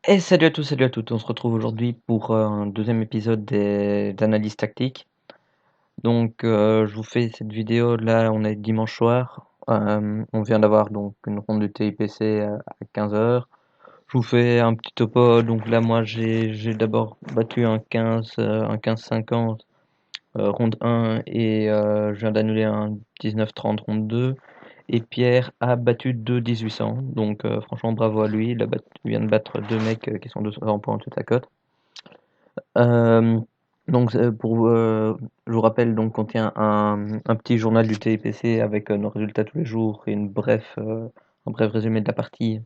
Et salut à tous, salut à toutes. On se retrouve aujourd'hui pour un deuxième épisode d'analyse tactique. Donc, je vous fais cette vidéo. Là, on est dimanche soir. On vient d'avoir donc une ronde du TIPC à 15 heures. Je vous fais un petit topo. Donc là, moi, j'ai d'abord battu un 15-50 ronde 1 et je viens d'annuler un 19-30 ronde 2. Et Pierre a battu 2 1800. Donc, franchement, bravo à lui. Il vient de battre deux mecs qui sont 200 points en toute sa cote. Euh, donc, je vous rappelle, donc, contient un petit journal du TIPC avec nos résultats tous les jours et un bref résumé de la partie.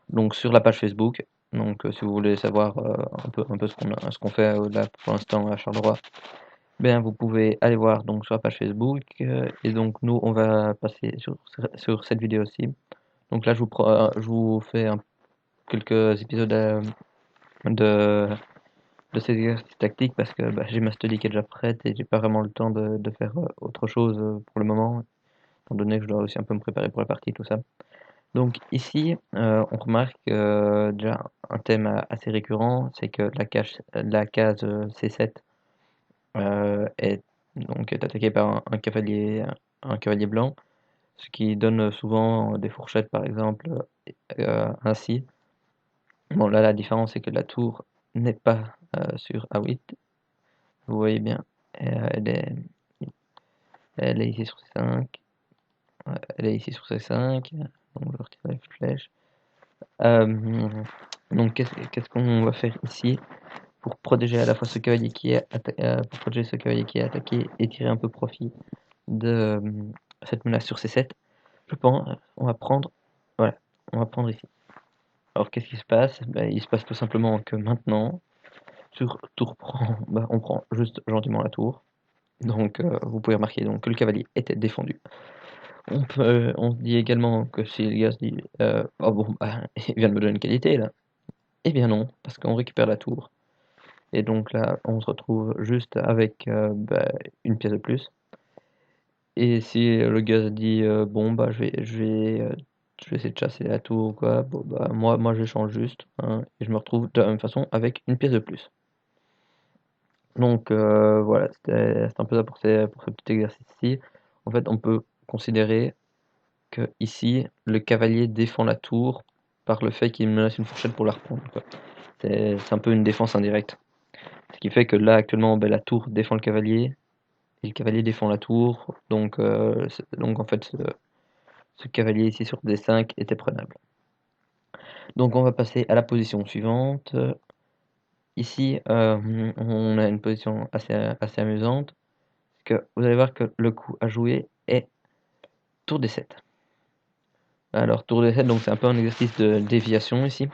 Donc, sur la page Facebook. Donc, si vous voulez savoir un peu ce qu'on fait là pour l'instant à Charleroi, bien, vous pouvez aller voir donc sur la page Facebook. Et donc, nous, on va passer sur cette vidéo aussi. Donc là, je vous fais quelques épisodes de de ces exercices tactiques parce que j'ai ma study qui est déjà prête et j'ai pas vraiment le temps de faire autre chose pour le moment, étant donné que je dois aussi un peu me préparer pour la partie, tout ça. Donc ici, on remarque déjà un thème assez récurrent, c'est que la case C7 est attaquée par un cavalier blanc, ce qui donne souvent des fourchettes par exemple ainsi. Bon là la différence c'est que la tour n'est pas sur A8, vous voyez bien, elle est, elle est ici sur C5, elle est ici sur C5, donc je retire la flèche. Euh, donc qu'est-ce qu'on va faire ici pour protéger à la fois ce cavalier pour protéger ce cavalier qui est attaqué et tirer un peu profit de cette menace sur C7. Je pense, on va prendre, voilà, on va prendre ici. Alors qu'est-ce qui se passe? Il se passe tout simplement que maintenant, sur tour on prend juste gentiment la tour. Donc vous pouvez remarquer donc que le cavalier était défendu. On dit également que si le gars se dit oh bon il vient de me donner une qualité là. Eh bien non, parce qu'on récupère la tour. Et donc là on se retrouve juste avec une pièce de plus. Et si le gars se dit bon je vais essayer de chasser la tour ou quoi, bon moi je change juste, hein, et je me retrouve de la même façon avec une pièce de plus. Donc voilà, c'était un peu ça pour ce petit exercice-ci. En fait, on peut considérer que ici, le cavalier défend la tour par le fait qu'il menace une fourchette pour la reprendre, quoi. C'est un peu une défense indirecte. Ce qui fait que là, actuellement, la tour défend le cavalier, et le cavalier défend la tour. Donc en fait, ce cavalier ici sur D5 était prenable. Donc on va passer à la position suivante. Ici, on a une position assez amusante. Que vous allez voir que le coup à jouer est tour D7. Alors tour D7, donc c'est un peu un exercice de déviation ici.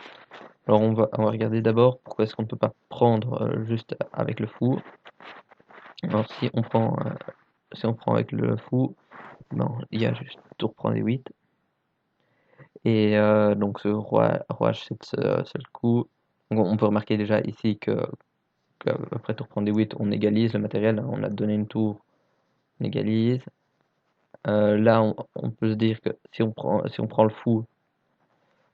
Alors on va regarder d'abord pourquoi est-ce qu'on ne peut pas prendre juste avec le fou. Alors si on prend avec le fou, il y a juste tour prend les 8. Et donc ce roi H7 seul coup. Donc, on peut remarquer déjà ici que après tour prend des 8, on égalise le matériel, hein. On a donné une tour, on égalise. Là on peut se dire que si on prend le fou,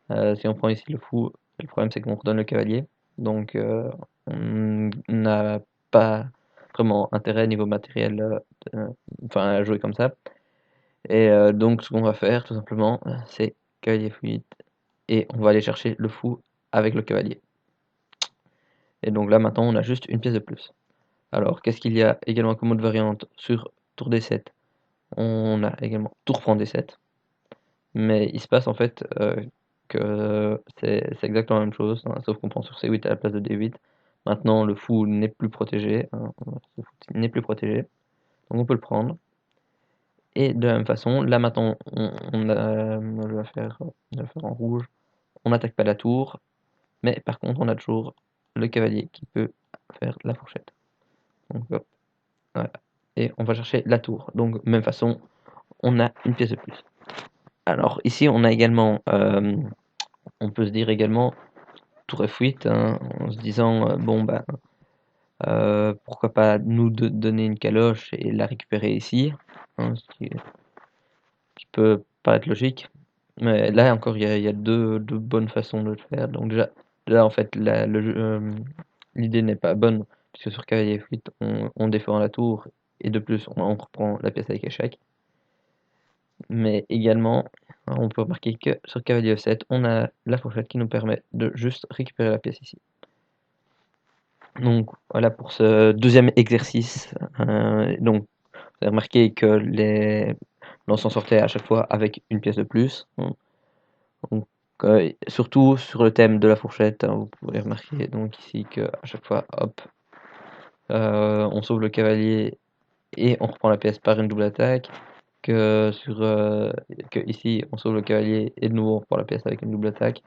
si on prend ici le fou, le problème c'est qu'on redonne le cavalier. Donc on n'a pas vraiment intérêt niveau matériel à jouer comme ça. Et donc ce qu'on va faire tout simplement, c'est cavalier f8 et on va aller chercher le fou avec le cavalier. Et donc là maintenant on a juste une pièce de plus. Alors qu'est-ce qu'il y a également comme autre variante sur tour d7? On a également tour prend d7. Mais il se passe en fait que c'est exactement la même chose, hein, sauf qu'on prend sur C8 à la place de D8. Maintenant, le fou n'est plus protégé, hein, ce fou n'est plus protégé, donc on peut le prendre. Et de la même façon, là maintenant, je vais faire en rouge. On n'attaque pas la tour, mais par contre, on a toujours le cavalier qui peut faire la fourchette. Donc hop, voilà. Et on va chercher la tour. Donc même façon, on a une pièce de plus. Alors ici, on peut se dire également tour F8, hein, en se disant pourquoi pas nous donner une caloche et la récupérer ici, hein, qui peut paraître logique. Mais là encore, il y a deux bonnes façons de le faire. Donc déjà, là en fait l'idée n'est pas bonne, puisque sur cavalier F8 on défend la tour, et de plus on reprend la pièce avec échec. Mais également, on peut remarquer que sur cavalier F7, on a la fourchette qui nous permet de juste récupérer la pièce ici. Donc voilà pour ce deuxième exercice. Donc vous avez remarqué que l'on s'en sortait à chaque fois avec une pièce de plus. Donc, surtout sur le thème de la fourchette, vous pouvez remarquer donc ici que à chaque fois, hop, on sauve le cavalier et on reprend la pièce par une double attaque. Que ici on sauve le cavalier et de nouveau on reprend la pièce avec une double attaque.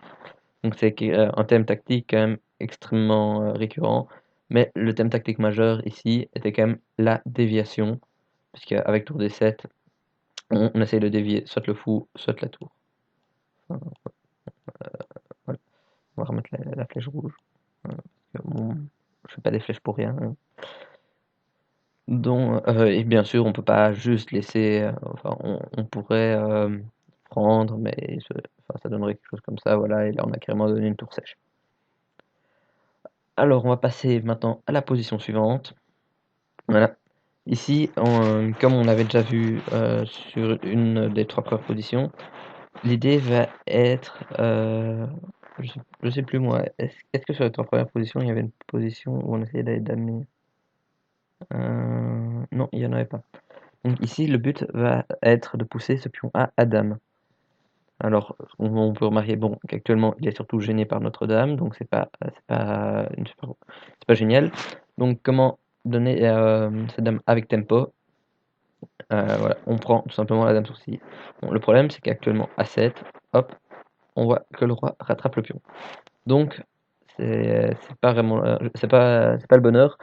Donc c'est un thème tactique quand même extrêmement récurrent. Mais le thème tactique majeur ici était quand même la déviation, puisqu'avec tour D7, on essaye de dévier soit le fou, soit la tour. Enfin, voilà. On va remettre la flèche rouge. Bon, je fais pas des flèches pour rien, hein. Et bien sûr, on peut pas juste laisser. Enfin, on pourrait prendre, mais enfin, ça donnerait quelque chose comme ça, voilà. Et là, on a carrément donné une tour sèche. Alors, on va passer maintenant à la position suivante. Voilà. Ici, comme on avait déjà vu sur une des trois premières positions, l'idée va être, je sais plus moi, est-ce que sur les trois premières positions, il y avait une position où on essayait d'aller damer? Non, il n'y en avait pas. Donc ici, le but va être de pousser ce pion A à dame. Alors, on peut remarquer bon, qu'actuellement, il est surtout gêné par Notre-Dame, donc c'est pas génial. Donc, comment donner cette dame avec tempo? Voilà, on prend tout simplement la dame sur 6. Bon, le problème, c'est qu'actuellement, A7, hop, on voit que le roi rattrape le pion. Donc, c'est pas vraiment, c'est pas le bonheur,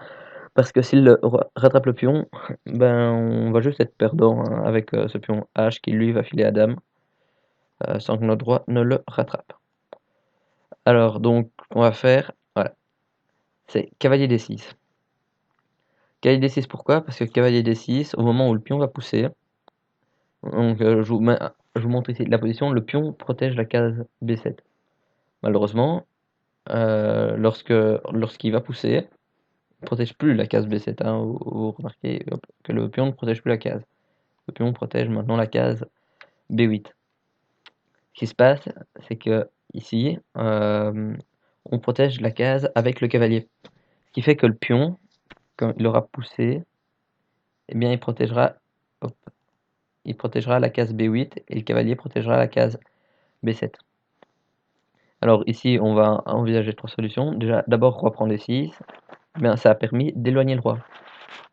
parce que s'il rattrape le pion, ben on va juste être perdant hein, avec ce pion H qui lui va filer à dame, sans que notre roi ne le rattrape. Alors donc, on va faire, voilà, c'est cavalier D6. Cavalier D6 pourquoi? Parce que cavalier D6, au moment où le pion va pousser, donc je vous montre ici la position, le pion protège la case B7. Malheureusement, lorsqu'il va pousser, il ne protège plus la case B7. Hein, vous remarquez que le pion ne protège plus la case. Le pion protège maintenant la case B8. Ce qui se passe, c'est que ici, on protège la case avec le cavalier. Ce qui fait que le pion, quand il aura poussé, eh bien, hop, il protégera la case B8 et le cavalier protégera la case B7. Alors ici, on va envisager trois solutions. Déjà, d'abord, roi prend D6. Bien, ça a permis d'éloigner le roi.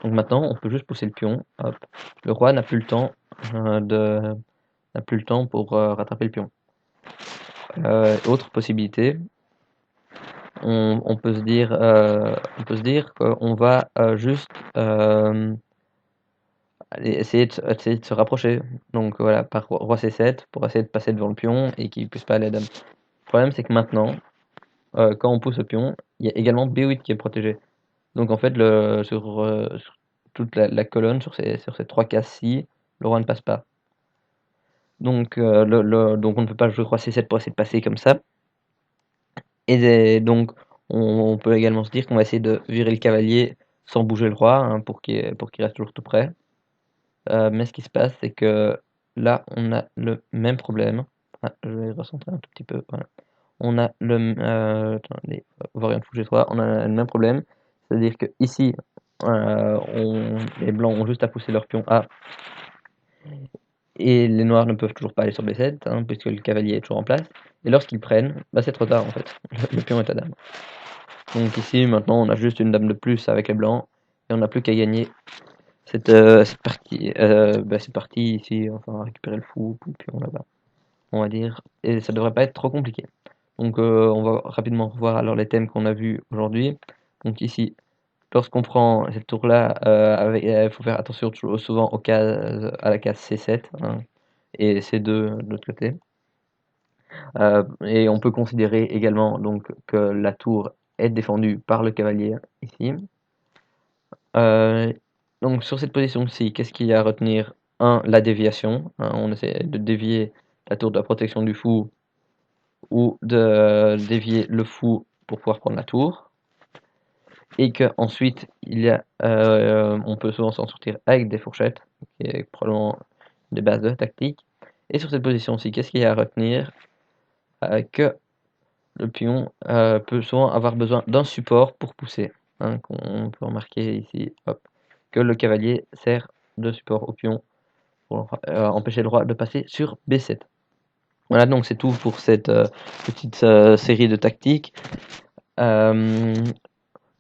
Donc maintenant, on peut juste pousser le pion. Hop. Le roi n'a plus le temps pour rattraper le pion. Autre possibilité, on peut se dire qu'on va juste essayer de se rapprocher. Donc voilà, par roi C7 pour essayer de passer devant le pion et qu'il puisse pas aller à dame. Le problème c'est que maintenant, quand on pousse le pion, il y a également B8 qui est protégé. Donc en fait, sur toute la colonne, sur ces trois cases-ci, le roi ne passe pas. Donc, donc on ne peut pas jouer roi C7 pour essayer de passer comme ça. Et donc on peut également se dire qu'on va essayer de virer le cavalier sans bouger le roi hein, pour qu'il reste toujours tout près. Mais ce qui se passe, c'est que là, on a le même problème. Ah, je vais recentrer un tout petit peu. Voilà. On a attendez, variante fou G3, on a le même problème. C'est-à-dire que ici, les blancs ont juste à pousser leur pion A. Et les noirs ne peuvent toujours pas aller sur B7, hein, puisque le cavalier est toujours en place. Et lorsqu'ils prennent, bah c'est trop tard en fait. Le pion est à dame. Donc ici, maintenant, on a juste une dame de plus avec les blancs. Et on n'a plus qu'à gagner cette partie. Cette partie ici, enfin récupérer le fou, le pion là-bas. On va dire. Et ça devrait pas être trop compliqué. Donc on va rapidement revoir alors les thèmes qu'on a vus aujourd'hui. Donc ici, lorsqu'on prend cette tour-là, il faut faire attention souvent à la case C7 hein, et C2 de l'autre côté. Et on peut considérer également donc que la tour est défendue par le cavalier ici. Donc sur cette position-ci, qu'est-ce qu'il y a à retenir? 1. La déviation. Hein, on essaie de dévier la tour de la protection du fou ou de dévier le fou pour pouvoir prendre la tour. Et que ensuite on peut souvent s'en sortir avec des fourchettes, qui est probablement des bases de tactique. Et sur cette position-ci, qu'est-ce qu'il y a à retenir? Que le pion peut souvent avoir besoin d'un support pour pousser. Hein, qu'on peut remarquer ici, hop, que le cavalier sert de support au pion pour empêcher le roi de passer sur B7. Voilà, donc c'est tout pour cette petite série de tactiques.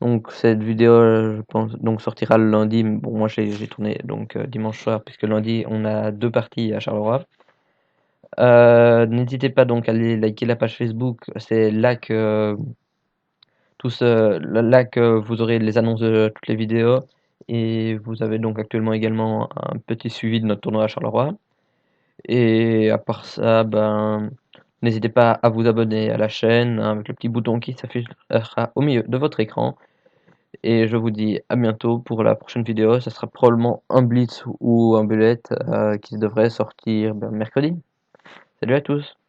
Donc cette vidéo, je pense, donc sortira le lundi. Mais bon, moi j'ai tourné donc dimanche soir, puisque lundi on a 2 parties à Charleroi. N'hésitez pas donc à aller liker la page Facebook. C'est là que là que vous aurez les annonces de toutes les vidéos. Et vous avez donc actuellement également un petit suivi de notre tournoi à Charleroi. Et à part ça, ben, n'hésitez pas à vous abonner à la chaîne, hein, avec le petit bouton qui s'affichera au milieu de votre écran. Et je vous dis à bientôt pour la prochaine vidéo. Ça sera probablement un blitz ou un bullet qui devrait sortir mercredi. Salut à tous!